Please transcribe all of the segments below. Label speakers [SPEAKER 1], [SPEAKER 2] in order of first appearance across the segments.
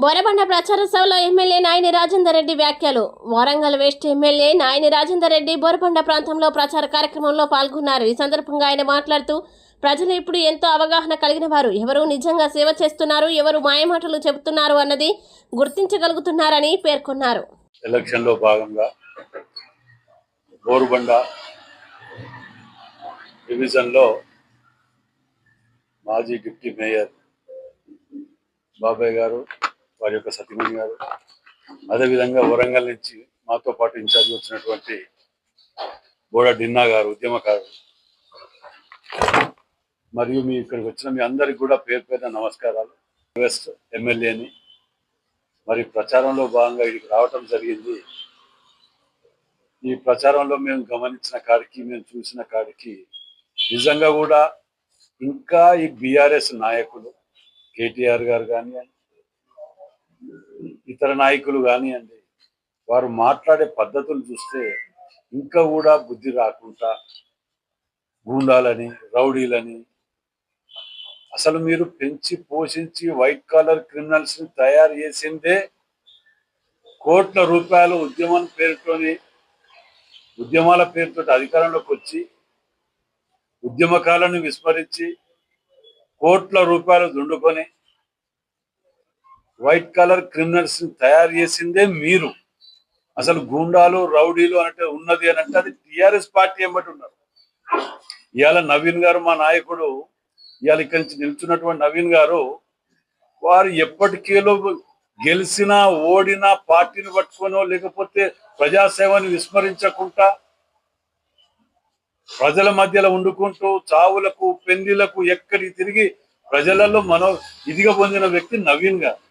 [SPEAKER 1] బోరబండ ప్రచార సభలో ఎమ్మెల్యే నాయని రాజేందర్ రెడ్డి వ్యాఖ్యలు. వరంగల్ వెస్ట్ ఎమ్మెల్యే నాయని రాజేందర్ రెడ్డి బోరబండ ప్రాంతంలో ప్రచార కార్యక్రమంలో పాల్గొన్నారు. ఈ సందర్భంగా ఆయన మాట్లాడుతూ, ప్రజలు ఇప్పుడు ఎంతో అవగాహన కలిగిన వారు, ఎవరు నిజంగా సేవ చేస్తున్నారు, ఎవరు మాయమాటలు చెబుతున్నారు అన్నది గుర్తించగలుగుతున్నారని పేర్కొన్నారు.
[SPEAKER 2] ఎలక్షన్లో భాగంగా బోరబండ డివిజన్లో మాజీ డిప్యూటీ మేయర్ బాబాయ్ గారు, వారి యొక్క సతీమణి గారు, అదేవిధంగా వరంగల్ నుంచి మాతో పాటు ఇన్ఛార్జ్ వచ్చినటువంటి బోడ డిన్నా గారు, ఉద్యమకారు, మరియు మీ ఇక్కడికి వచ్చిన మీ అందరికి కూడా పేరు పేరున నమస్కారాలు. వెస్ట్ ఎమ్మెల్యేని మరి ప్రచారంలో భాగంగా ఇక్కడికి రావటం జరిగింది. ఈ ప్రచారంలో మేము గమనించిన కాడికి, మేము చూసిన కాడికి నిజంగా కూడా ఇంకా ఈ బీఆర్ఎస్ నాయకులు కేటీఆర్ గారు కానివ్వండి, ఇతర నాయకులు కానివ్వండి, వారు మాట్లాడే పద్ధతులు చూస్తే ఇంకా కూడా బుద్ధి రాకుండా గూండాలని, రౌడీలని, అసలు మీరు పెంచి పోషించి వైట్ కాలర్ క్రిమినల్స్ ని తయారు చేసిందే కోట్ల రూపాయలు ఉద్యమాల పేరుతో అధికారంలోకి వచ్చి ఉద్యమకాలను విస్మరించి కోట్ల రూపాయలు దుండుకొని వైట్ కలర్ క్రిమినల్స్ ని తయారు చేసిందే మీరు. అసలు గూండాలు, రౌడీలు అంటే ఉన్నది అని అంటే అది టిఆర్ఎస్ పార్టీ ఎంబటి ఉన్నారు. ఇవాళ నవీన్ గారు, మా నాయకుడు, ఇవాళ ఇక్కడి నుంచి నిల్చున్నటువంటి నవీన్ గారు, వారు ఎప్పటికేలో గెలిచినా ఓడినా పార్టీని పట్టుకోనో లేకపోతే ప్రజాసేవని విస్మరించకుండా ప్రజల మధ్యలో వండుకుంటూ చావులకు, పెళ్లిలకు ఎక్కడికి తిరిగి ప్రజలలో ఇదిగా పొందిన వ్యక్తి నవీన్ గారు.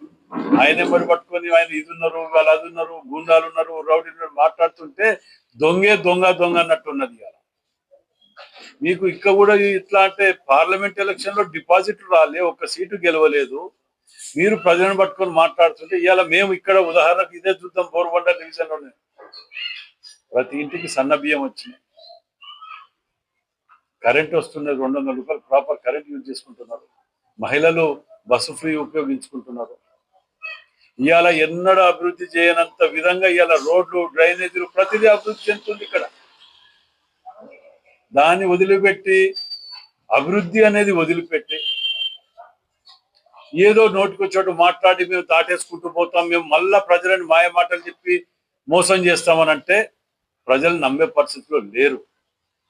[SPEAKER 2] ఆయన ఎంబడి పట్టుకొని ఆయన ఇది ఉన్నారు, వాళ్ళు అది ఉన్నారు, గుండాలు ఉన్నారు, రౌడీ మాట్లాడుతుంటే దొంగ అన్నట్టు ఉన్నది. మీకు ఇక్కడ కూడా ఇట్లా అంటే పార్లమెంట్ ఎలక్షన్ లో డిపాజిట్ రాలే, ఒక్క సీటు గెలవలేదు, మీరు ప్రజలను పట్టుకొని మాట్లాడుతుంటే ఇవాళ మేము ఇక్కడ ఉదాహరణకు ఇదే చూద్దాం. బోరబండ డివిజన్ లోనే ప్రతి ఇంటికి సన్న బియ్యం వచ్చినాయి, కరెంట్ వస్తున్నది, 200 రూపాయలు ప్రాపర్ కరెంట్ యూజ్ చేసుకుంటున్నారు, మహిళలు బస్సు ఫ్రీ ఉపయోగించుకుంటున్నారు. ఇవాళ ఎన్నడూ అభివృద్ధి చేయనంత విధంగా ఇవాళ రోడ్లు, డ్రైనేజీలు ప్రతిదీ అభివృద్ధి చెందుతుంది ఇక్కడ. దాన్ని వదిలిపెట్టి, అభివృద్ధి అనేది వదిలిపెట్టి ఏదో నోటికొచ్చేట్టు మాట్లాడి మేము దాటేసుకుంటూ పోతాం, మేము మళ్ళా ప్రజలను మాయ మాటలు చెప్పి మోసం చేస్తామని అంటే ప్రజలు నమ్మే పరిస్థితిలో లేరు.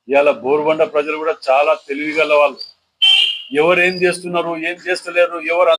[SPEAKER 2] ఇవాళ బోరబండ ప్రజలు కూడా చాలా తెలివిగల వాళ్ళు. ఎవరు ఏం చేస్తున్నారు, ఏం చేస్తలేరు, ఎవరు